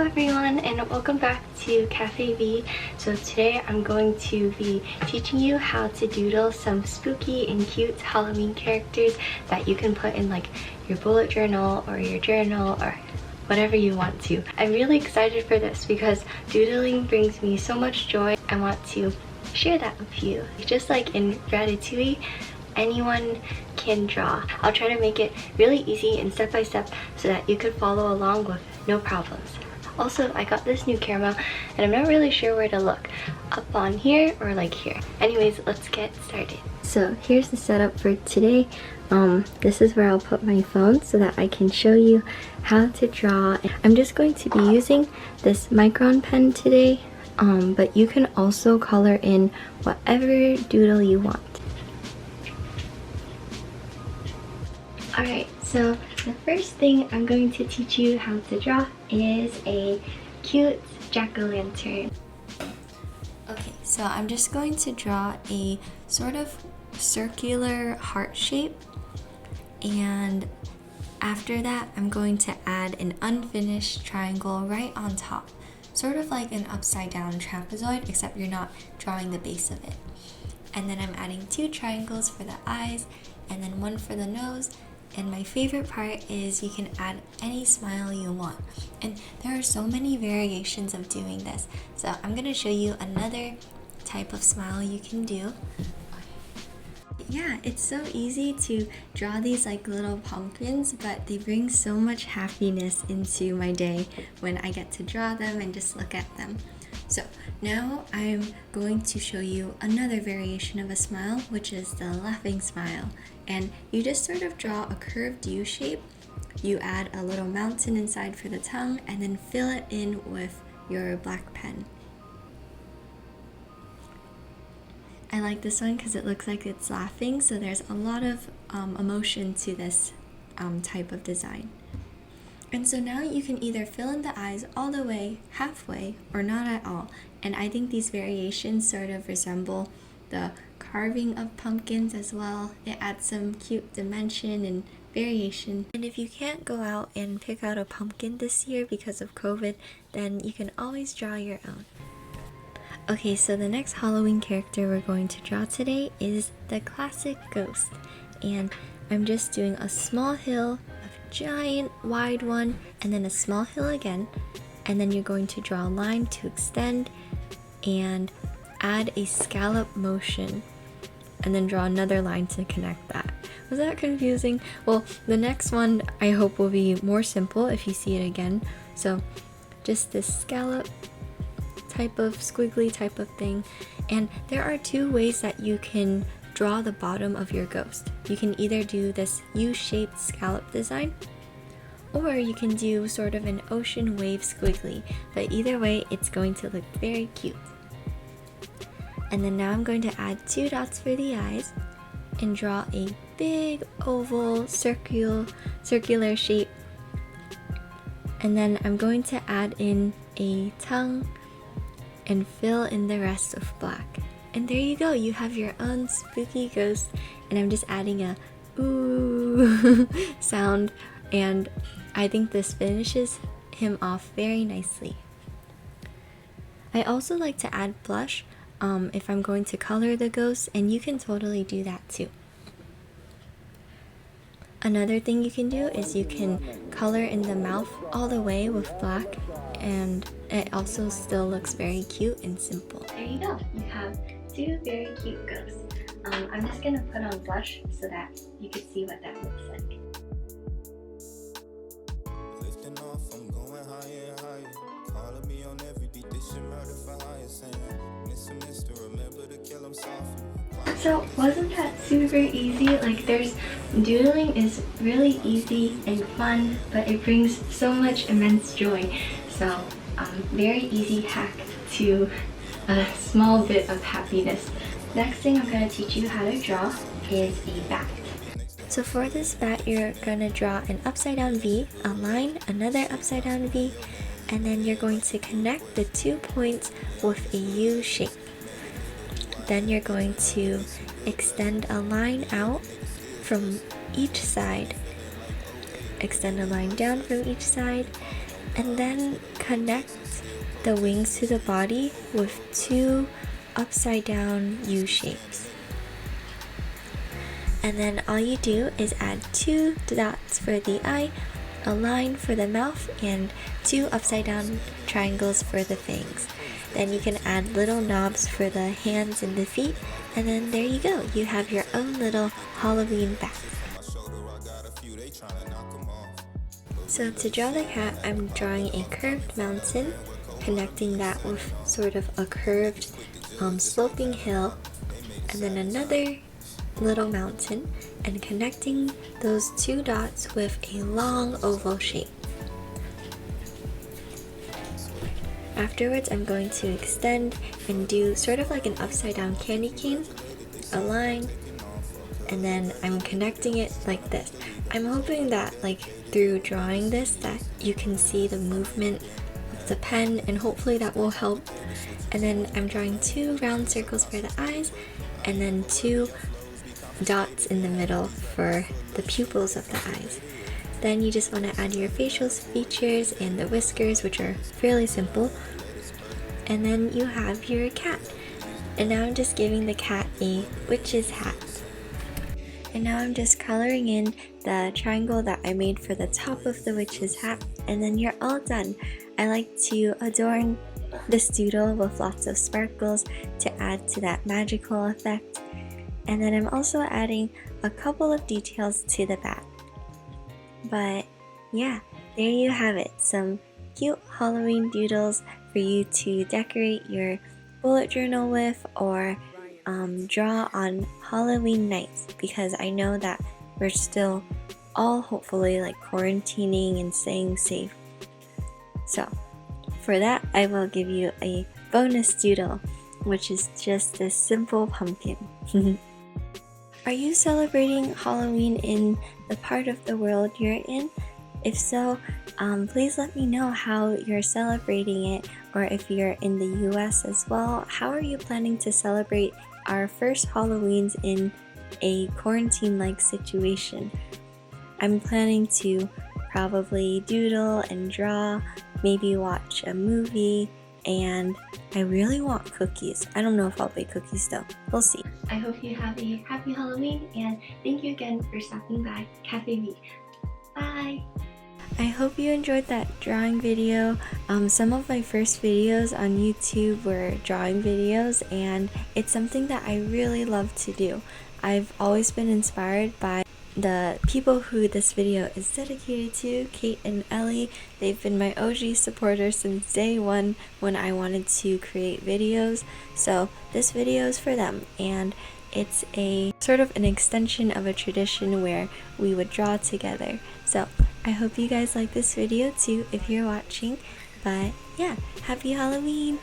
Hello everyone and welcome back to Cafe V. So today I'm going to be teaching you how to doodle some spooky and cute Halloween characters that you can put in like your bullet journal or your journal or whatever you want to. I'm really excited for this because doodling brings me so much joy. I want to share that with you. Just like in Ratatouille, anyone can draw. I'll try to make it really easy and step by step so that you could follow along with no problems. Also, I got this new camera and I'm not really sure where to look. Up on here or like here. Anyways, let's get started. So here's the setup for today. This is where I'll put my phone so that I can show you how to draw. I'm just going to be using this Micron pen today, but you can also color in whatever doodle you want. Alright, so the first thing I'm going to teach you how to draw is a cute jack-o'-lantern. Okay, so I'm just going to draw a sort of circular heart shape, and after that I'm going to add an unfinished triangle right on top, sort of like an upside down trapezoid, except you're not drawing the base of it. And then I'm adding 2 triangles for the eyes and then 1 for the nose. And my favorite part is you can add any smile you want. And there are so many variations of doing this. So I'm going to show you another type of smile you can do. Yeah, it's so easy to draw these like little pumpkins, but they bring so much happiness into my day when I get to draw them and just look at them. So now I'm going to show you another variation of a smile, which is the laughing smile. And you just sort of draw a curved U shape. You add a little mountain inside for the tongue and then fill it in with your black pen. I like this one because it looks like it's laughing, so there's a lot of emotion to this type of design. And so now you can either fill in the eyes all the way, halfway, or not at all. And I think these variations sort of resemble the carving of pumpkins as well. It adds some cute dimension and variation. And if you can't go out and pick out a pumpkin this year because of COVID, then you can always draw your own. Okay, so the next Halloween character we're going to draw today is the classic ghost. And I'm just doing a small hill, giant wide one, and then a small hill again, and then you're going to draw a line to extend and add a scallop motion, and then draw another line to connect that. Was that confusing? Well, the next one I hope will be more simple if you see it again. So just this scallop type of squiggly type of thing. And there are 2 ways that you can draw the bottom of your ghost. You can either do this U-shaped scallop design, or you can do sort of an ocean wave squiggly, but either way it's going to look very cute. And then now I'm going to add 2 dots for the eyes and draw a big oval circular shape, and then I'm going to add in a tongue and fill in the rest of black. And there you go, you have your own spooky ghost, and I'm just adding a ooh sound, and I think this finishes him off very nicely. I also like to add blush if I'm going to color the ghost, and you can totally do that too. Another thing you can do is you can color in the mouth all the way with black, and it also still looks very cute and simple. There you go, you have 2 very cute ghosts. I'm just gonna put on blush so that you can see what that looks like. Lifting off, I'm going higher and higher. Calling me on every beat, this your murder for hire, saying, Mr. remember to kill him softly. So wasn't that super easy? Like doodling is really easy and fun, but it brings so much immense joy. So very easy hack to a small bit of happiness. Next thing I'm going to teach you how to draw is a bat. So for this bat, you're going to draw an upside down V, a line, another upside down V, and then you're going to connect the 2 points with a U shape. Then you're going to extend a line out from each side, extend a line down from each side, And then connect the wings to the body with 2 upside down U shapes. And then all you do is add 2 dots for the eye, a line for the mouth, and 2 upside down triangles for the fangs. Then you can add little knobs for the hands and the feet, and then there you go. You have your own little Halloween bat. So to draw the cat, I'm drawing a curved mountain, connecting that with sort of a curved sloping hill, and then another little mountain, and connecting those 2 dots with a long oval shape. Afterwards, I'm going to extend and do sort of like an upside down candy cane, a line, and then I'm connecting it like this. I'm hoping that through drawing this that you can see the movement of the pen, and hopefully that will help. And then I'm drawing 2 round circles for the eyes, and then 2 dots in the middle for the pupils of the eyes. Then you just want to add your facial features and the whiskers, which are fairly simple. And then you have your cat. And now I'm just giving the cat a witch's hat. And now I'm just coloring in the triangle that I made for the top of the witch's hat, and then you're all done. I like to adorn this doodle with lots of sparkles to add to that magical effect. And then I'm also adding a couple of details to the bat. But yeah, there you have it. Some cute Halloween doodles for you to decorate your bullet journal with, or draw on Halloween nights, because I know that we're still all hopefully quarantining and staying safe. So for that, I will give you a bonus doodle, which is just this simple pumpkin. Are you celebrating Halloween in the part of the world you're in? If so, please let me know how you're celebrating it, or if you're in the US as well, how are you planning to celebrate our first Halloweens in a quarantine-like situation? I'm planning to probably doodle and draw, maybe watch a movie, and I really want cookies. I don't know if I'll bake cookies though. We'll see. I hope you have a happy Halloween, and thank you again for stopping by Cafe V. Bye! I hope you enjoyed that drawing video. Some of my first videos on YouTube were drawing videos, and it's something that I really love to do. I've always been inspired by the people who this video is dedicated to, Kate and Ellie. They've been my OG supporters since day one when I wanted to create videos. So this video is for them, and it's a sort of an extension of a tradition where we would draw together. So I hope you guys like this video too if you're watching. But yeah, happy Halloween!